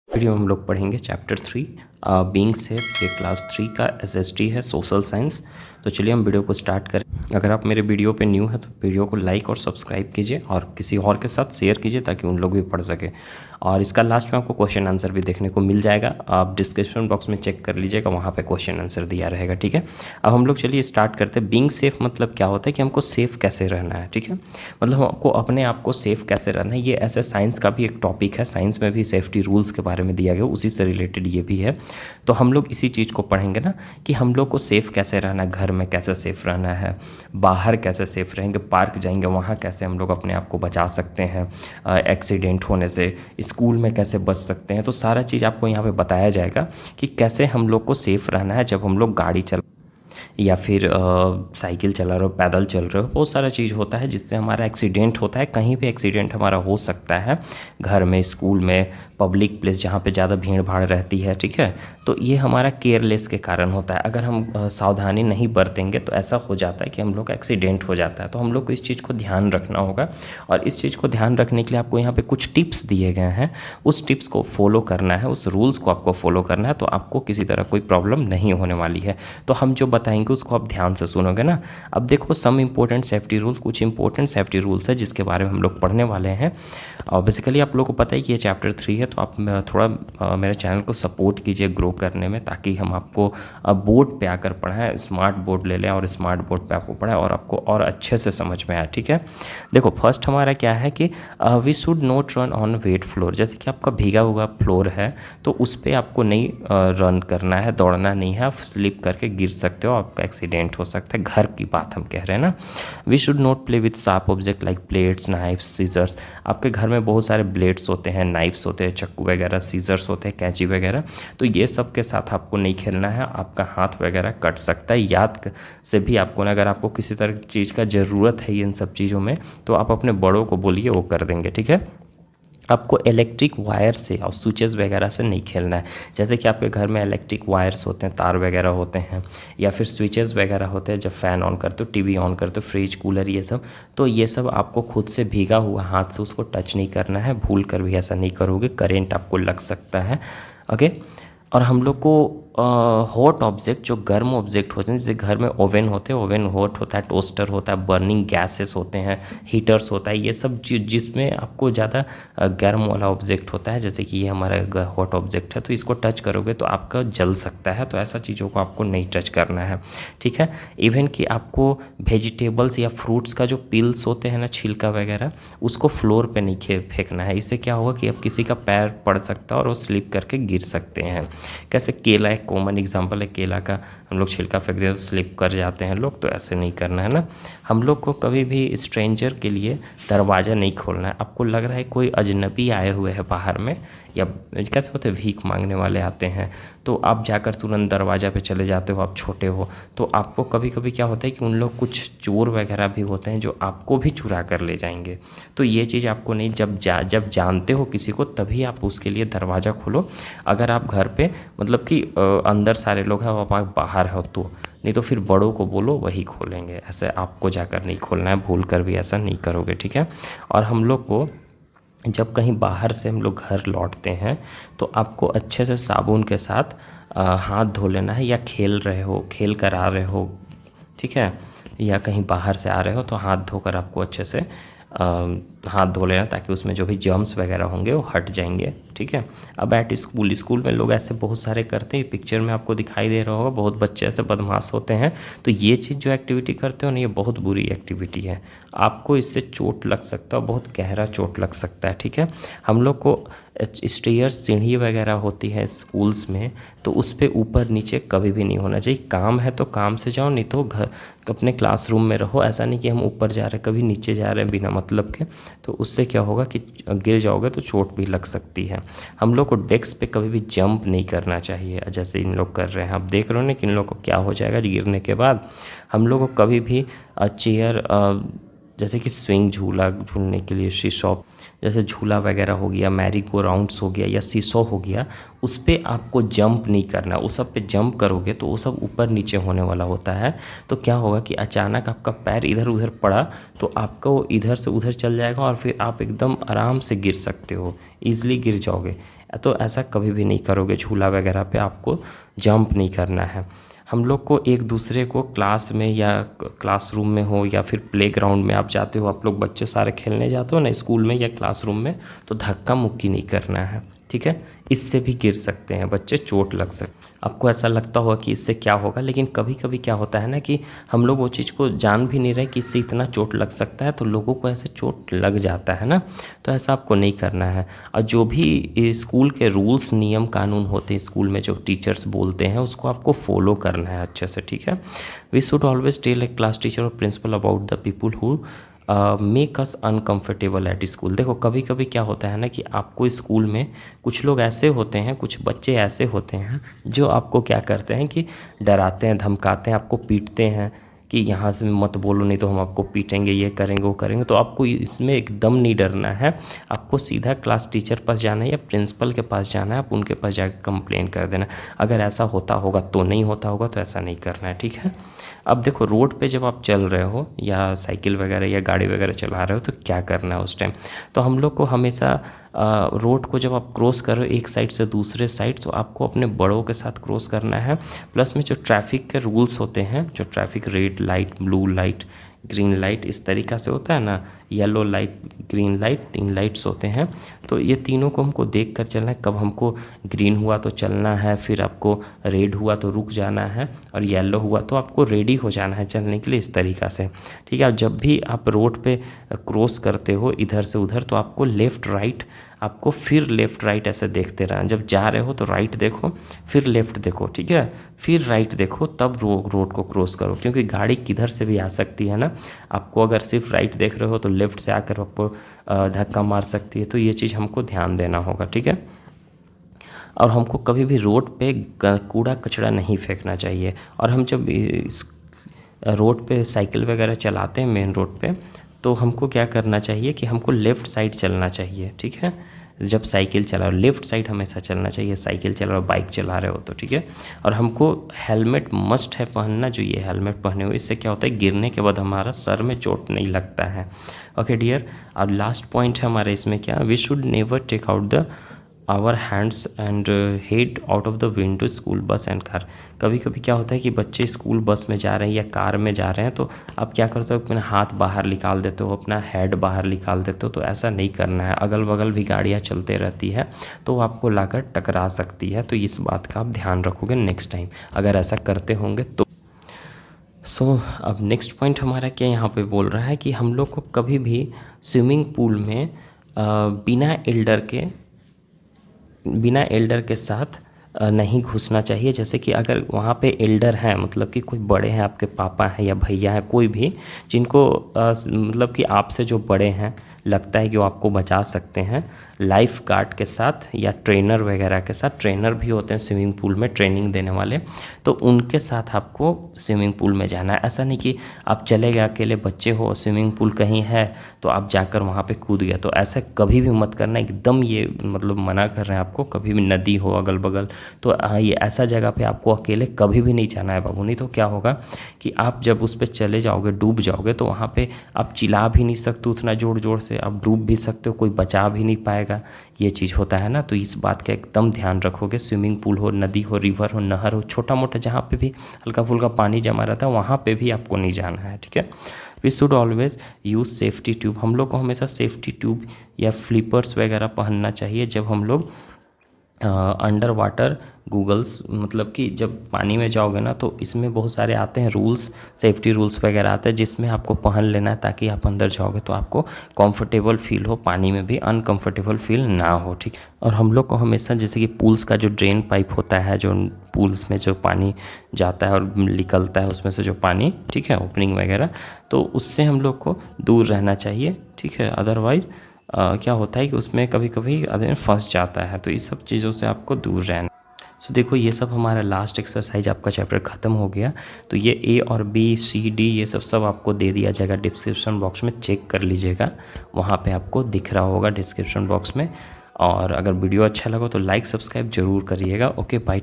Video में हम लोग पढ़ेंगे चैप्टर 3 बीइंग सेफ। ये क्लास 3 का एसएसटी है, सोशल साइंस। तो चलिए हम वीडियो को स्टार्ट करें। अगर आप मेरे वीडियो पे न्यू है तो वीडियो को लाइक और सब्सक्राइब कीजिए और किसी और के साथ शेयर कीजिए ताकि उन लोग भी पढ़ सके। और इसका लास्ट में आपको क्वेश्चन आंसर भी देखने को मिल जाएगा, आप डिस्क्रिप्शन बॉक्स में चेक कर लीजिएगा, वहाँ पे क्वेश्चन आंसर दिया रहेगा। ठीक है, अब हम लोग चलिए स्टार्ट करते हैं। बीइंग सेफ मतलब क्या होता है कि हमको सेफ कैसे रहना है। ठीक है, मतलब हमको अपने आप को सेफ कैसे रहना है। ये ऐसे साइंस का भी एक टॉपिक है, साइंस में भी सेफ्टी रूल्स के बारे में दिया गया, उसी से रिलेटेड ये भी है। तो हम लोग इसी चीज़ को पढ़ेंगे ना कि हम लोग को सेफ़ कैसे रहना है, घर में कैसे सेफ़ रहना है, बाहर कैसे सेफ़ रहेंगे, पार्क जाएंगे वहाँ कैसे हम लोग अपने आप को बचा सकते हैं एक्सीडेंट होने से, स्कूल में कैसे बच सकते हैं। तो सारा चीज़ आपको यहाँ पे बताया जाएगा कि कैसे हम लोग को सेफ़ रहना है जब हम लोग गाड़ी चला या फिर साइकिल चला रहे हो, पैदल चल रहे हो। बहुत सारा चीज़ होता है जिससे हमारा एक्सीडेंट होता है, कहीं भी एक्सीडेंट हमारा हो सकता है, घर में, स्कूल में, पब्लिक प्लेस जहाँ पे ज़्यादा भीड़ भाड़ रहती है। ठीक है, तो ये हमारा केयरलेस के कारण होता है। अगर हम सावधानी नहीं बरतेंगे तो ऐसा हो जाता है कि हम लोग का एक्सीडेंट हो जाता है। तो हम लोग को इस चीज़ को ध्यान रखना होगा, और इस चीज़ को ध्यान रखने के लिए आपको यहाँ पे कुछ टिप्स दिए गए हैं। उस टिप्स को फॉलो करना है, उस रूल्स को आपको फॉलो करना है, तो आपको किसी तरह कोई प्रॉब्लम नहीं होने वाली है। तो हम जो बताएंगे उसको आप ध्यान से सुनोगे ना। अब देखो, सम इंपॉर्टेंट सेफ्टी रूल्स, कुछ इंपॉर्टेंट सेफ्टी रूल्स है जिसके बारे में हम लोग पढ़ने वाले हैं। और बेसिकली आप लोगों को पता है कि ये चैप्टर 3 है, तो आप थोड़ा मेरे चैनल को सपोर्ट कीजिए ग्रो करने में, ताकि हम आपको बोर्ड पे आकर पढ़ाएं, स्मार्ट बोर्ड ले लें और स्मार्ट बोर्ड पे आपको पढ़ाएं और आपको और अच्छे से समझ में आए। ठीक है, देखो फर्स्ट हमारा क्या है कि we should not run on wet floor. जैसे कि आपका भीगा हुआ फ्लोर है तो उस पर आपको नहीं रन करना है, दौड़ना नहीं है। आप स्लिप करके गिर सकते हो, आपका एक्सीडेंट हो सकता है। घर की बात हम कह रहे हैं ना। We should not play with sharp object like plates, knives, scissors. आपके घर में बहुत सारे ब्लेड्स होते हैं, नाइफ्स होते हैं, चाकू वगैरह, सीजर्स होते हैं, कैंची वगैरह। तो ये सब के साथ आपको नहीं खेलना है, आपका हाथ वगैरह कट सकता है। याद से भी आपको ना, अगर आपको किसी तरह की चीज़ का ज़रूरत है इन सब चीज़ों में, तो आप अपने बड़ों को बोलिए, वो कर देंगे। ठीक है, आपको इलेक्ट्रिक वायर से और स्विचेस वगैरह से नहीं खेलना है। जैसे कि आपके घर में इलेक्ट्रिक वायर्स होते हैं, तार वगैरह होते हैं, या फिर स्विचेस वगैरह होते हैं, जब फ़ैन ऑन करते हो, टीवी ऑन करते हो, फ्रिज, कूलर, ये सब। तो ये सब आपको खुद से भीगा हुआ हाथ से उसको टच नहीं करना है। भूल कर भी ऐसा नहीं करोगे, करेंट आपको लग सकता है। ओके, और हम लोग को हॉट ऑब्जेक्ट, जो गर्म ऑब्जेक्ट होते हैं, जैसे घर में ओवन होते हैं, ओवन हॉट होता है, टोस्टर होता है, बर्निंग गैसेस होते हैं, हीटर्स होता है, ये सब जिसमें आपको ज़्यादा गर्म वाला ऑब्जेक्ट होता है, जैसे कि ये हमारा हॉट ऑब्जेक्ट है, तो इसको टच करोगे तो आपका जल सकता है। तो ऐसा चीज़ों को आपको नहीं टच करना है। ठीक है, इवन कि आपको वेजिटेबल्स या फ्रूट्स का जो पिल्स होते हैं ना, छिलका वगैरह, उसको फ्लोर पे नहीं फेंकना है। इससे क्या होगा कि अब किसी का पैर पड़ सकता है और वो स्लिप करके गिर सकते हैं। कैसे, केला एक कॉमन एग्जांपल है, केला का हम लोग छिलका फेंक देते तो स्लिप कर जाते हैं लोग, तो ऐसे नहीं करना है ना। हम लोग को कभी भी स्ट्रेंजर के लिए दरवाज़ा नहीं खोलना है। आपको लग रहा है कोई अजनबी आए हुए हैं बाहर में, या कैसे होते हैं, भीख मांगने वाले आते हैं, तो आप जाकर तुरंत दरवाज़ा पे चले जाते हो, आप छोटे हो, तो आपको कभी कभी क्या होता है कि उन लोग कुछ चोर वगैरह भी होते हैं जो आपको भी चुरा कर ले जाएंगे। तो ये चीज़ आपको नहीं, जब जानते हो किसी को तभी आप उसके लिए दरवाज़ा खोलो। अगर आप घर पे मतलब कि अंदर सारे लोग हैं, आप बाहर हो तो, नहीं तो फिर बड़ों को बोलो, वही खोलेंगे। ऐसे आपको जाकर नहीं खोलना है, भूल कर भी ऐसा नहीं करोगे। ठीक है, और हम लोग को जब कहीं बाहर से हम लोग घर लौटते हैं तो आपको अच्छे से साबुन के साथ हाथ धो लेना है, या खेल रहे हो, खेल कर आ रहे हो, ठीक है, या कहीं बाहर से आ रहे हो तो हाथ धोकर आपको अच्छे से हाथ धो लेना, ताकि उसमें जो भी जर्म्स वगैरह होंगे वो हट जाएंगे। ठीक है, अब एट स्कूल में लोग ऐसे बहुत सारे करते हैं, पिक्चर में आपको दिखाई दे रहा होगा, बहुत बच्चे ऐसे बदमाश होते हैं। तो ये चीज़ जो एक्टिविटी करते हो ना, ये बहुत बुरी एक्टिविटी है, आपको इससे चोट लग सकता है, बहुत गहरा चोट लग सकता है। ठीक है, हम लोग को स्टेयर्स, सीढ़ी वगैरह होती है स्कूल्स में, तो उस पर ऊपर नीचे कभी भी नहीं होना चाहिए। काम है तो काम से जाओ, नहीं तो घर अपने क्लासरूम में रहो। ऐसा नहीं कि हम ऊपर जा रहे हैं, कभी नीचे जा रहे हैं बिना मतलब के, तो उससे क्या होगा कि गिर जाओगे तो चोट भी लग सकती है। हम लोग को डेस्क पे कभी भी जंप नहीं करना चाहिए, जैसे इन लोग कर रहे हैं। आप देख रहे हो ना कि इन लोग को क्या हो जाएगा गिरने के बाद। हम लोग को कभी भी चेयर, जैसे कि स्विंग, झूला झूलने के लिए शीशो, जैसे झूला वगैरह हो गया, मैरी गो राउंड्स हो गया, या सीसो हो गया, उस पर आपको जंप नहीं करना। उस सब पे जंप करोगे तो वो सब ऊपर नीचे होने वाला होता है। तो क्या होगा कि अचानक आपका पैर इधर उधर पड़ा तो आपका वो इधर से उधर चल जाएगा और फिर आप एकदम आराम से गिर सकते हो, ईजिली गिर जाओगे। तो ऐसा कभी भी नहीं करोगे। झूला वगैरह पे आपको जंप नहीं करना है। हम लोग को एक दूसरे को क्लास में या क्लासरूम में हो या फिर प्लेग्राउंड में आप जाते हो, आप लोग बच्चे सारे खेलने जाते हो ना स्कूल में या क्लासरूम में, तो धक्का मुक्की नहीं करना है, ठीक है। इससे भी गिर सकते हैं बच्चे, चोट लग सकती। आपको ऐसा लगता होगा कि इससे क्या होगा, लेकिन कभी कभी क्या होता है ना कि हम लोग वो चीज़ को जान भी नहीं रहे कि इससे इतना चोट लग सकता है, तो लोगों को ऐसे चोट लग जाता है ना। तो ऐसा आपको नहीं करना है। और जो भी स्कूल के रूल्स नियम कानून होते हैं स्कूल में, जो टीचर्स बोलते हैं, उसको आपको फॉलो करना है अच्छे से, ठीक है। We should always tell a class teacher और principal about the people who make us uncomfortable at school. देखो कभी कभी क्या होता है ना कि आपको स्कूल में कुछ लोग ऐसे होते हैं, कुछ बच्चे ऐसे होते हैं जो आपको क्या करते हैं कि डराते हैं, धमकाते हैं, आपको पीटते हैं कि यहाँ से मत बोलो नहीं तो हम आपको पीटेंगे, ये करेंगे वो करेंगे। तो आपको इसमें एकदम नहीं डरना है। आपको सीधा क्लास टीचर पास जाना है या प्रिंसिपल के पास जाना है, आप उनके पास जाकर कंप्लेन कर देना। अगर ऐसा होता होगा तो नहीं होता होगा तो ऐसा नहीं करना है, ठीक है। अब देखो रोड पे जब आप चल रहे हो या साइकिल वगैरह या गाड़ी वगैरह चला रहे हो तो क्या करना है उस टाइम। तो हम लोग को हमेशा रोड को जब आप क्रॉस करो एक साइड से दूसरे साइड, तो आपको अपने बड़ों के साथ क्रॉस करना है। प्लस में जो ट्रैफिक के रूल्स होते हैं, जो traffic red light, blue light, green light, इस तरीक़ा से होता है ना, yellow light, green light, 3 lights होते हैं। तो ये तीनों को हमको देख कर चलना है। कब हमको ग्रीन हुआ तो चलना है, फिर आपको रेड हुआ तो रुक जाना है, और येलो हुआ तो आपको रेडी हो जाना है चलने के लिए, इस तरीक़ा से, ठीक है। जब भी आप रोड पे क्रॉस करते हो इधर से उधर, तो आपको लेफ़्ट राइट, आपको फिर लेफ़्ट राइट ऐसे देखते रहना। जब जा रहे हो तो राइट देखो, फिर लेफ़्ट देखो, ठीक है, फिर राइट देखो, तब रोड को क्रॉस करो, क्योंकि गाड़ी किधर से भी आ सकती है ना। आपको अगर सिर्फ राइट देख रहे हो तो लेफ़्ट से आकर आपको धक्का मार सकती है। तो ये चीज़ हमको ध्यान देना होगा, ठीक है। और हमको कभी भी रोड पे कूड़ा कचरा नहीं फेंकना चाहिए। और हम जब रोड पे साइकिल वगैरह चलाते हैं मेन रोड पे, तो हमको क्या करना चाहिए कि हमको लेफ़्ट साइड चलना चाहिए, ठीक है। जब साइकिल चला रहे हो लेफ़्ट साइड हमेशा चलना चाहिए, साइकिल चला रहे हो, बाइक चला रहे हो तो, ठीक है। और हमको हेलमेट मस्ट है पहनना। जो ये हेलमेट पहने हुए, इससे क्या होता है, गिरने के बाद हमारा सर में चोट नहीं लगता है। Okay dear. और लास्ट पॉइंट है हमारे इसमें क्या, we should never take out the our hands and head out of the window school bus and car. कभी कभी क्या होता है कि बच्चे स्कूल बस में जा रहे हैं या कार में जा रहे हैं, तो आप क्या करते हो, अपना हाथ बाहर निकाल देते हो, अपना हेड बाहर निकाल देते हो। तो ऐसा नहीं करना है। अगल बगल भी गाड़ियाँ चलते रहती है तो वो आपको लाकर टकरा सकती है। तो इस बात का आप ध्यान रखोगे नेक्स्ट टाइम अगर ऐसा करते होंगे तो। अब नेक्स्ट पॉइंट हमारा क्या यहाँ पे बोल रहा है कि हम लोग को कभी भी स्विमिंग पूल में बिना एल्डर के साथ नहीं घुसना चाहिए। जैसे कि अगर वहाँ पे एल्डर हैं, मतलब कि कोई बड़े हैं, आपके पापा हैं या भैया हैं, कोई भी जिनको मतलब कि आपसे जो बड़े हैं, लगता है कि वो आपको बचा सकते हैं, लाइफ गार्ड के साथ या ट्रेनर वगैरह के साथ, ट्रेनर भी होते हैं स्विमिंग पूल में ट्रेनिंग देने वाले, तो उनके साथ आपको स्विमिंग पूल में जाना है। ऐसा नहीं कि आप चले गए अकेले, बच्चे हो, स्विमिंग पूल कहीं है तो आप जाकर वहाँ पे कूद गए, तो ऐसा कभी भी मत करना। एकदम ये मतलब मना कर रहे हैं आपको। कभी भी नदी हो अगल बगल तो ये ऐसा जगह पे आपको अकेले कभी भी नहीं जाना है बाबू। नहीं तो क्या होगा कि आप जब उस पर चले जाओगे, डूब जाओगे, तो वहाँ पे आप चिल्ला भी नहीं सकते उतना ज़ोर ज़ोर से, आप डूब भी सकते हो, कोई बचा भी नहीं पाएगा। ये चीज़ होता है ना। तो इस बात का एकदम ध्यान रखोगे। स्विमिंग पूल हो, नदी हो, रिवर हो, नहर हो, छोटा मोटा जहाँ पे भी हल्का फुल्का पानी जमा रहता है वहाँ पे भी आपको नहीं जाना है, ठीक है। We should always use safety tube. हम लोग को हमेशा सेफ्टी ट्यूब या फ्लिपर्स वगैरह पहनना चाहिए जब हम लोग अंडर वाटर गूगल्स, मतलब कि जब पानी में जाओगे ना तो इसमें बहुत सारे आते हैं रूल्स, सेफ्टी रूल्स वगैरह आते हैं, जिसमें आपको पहन लेना है ताकि आप अंदर जाओगे तो आपको कंफर्टेबल फील हो, पानी में भी अनकंफर्टेबल फील ना हो, ठीक। और हम लोग को हमेशा जैसे कि पूल्स का जो ड्रेन पाइप होता है, जो पूल्स में जो पानी जाता है और निकलता है उसमें से जो पानी, ठीक है, ओपनिंग वगैरह, तो उससे हम लोग को दूर रहना चाहिए, ठीक है। अदरवाइज़ क्या होता है कि उसमें कभी कभी आदमी फंस जाता है। तो इस सब चीज़ों से आपको दूर रहना। सो देखो ये सब हमारा लास्ट एक्सरसाइज, आपका चैप्टर ख़त्म हो गया। तो ये ए और बी सी डी ये सब आपको दे दिया जाएगा। डिस्क्रिप्शन बॉक्स में चेक कर लीजिएगा, वहाँ पे आपको दिख रहा होगा डिस्क्रिप्शन बॉक्स में। और अगर वीडियो अच्छा लगा तो लाइक सब्सक्राइब जरूर करिएगा। Okay bye.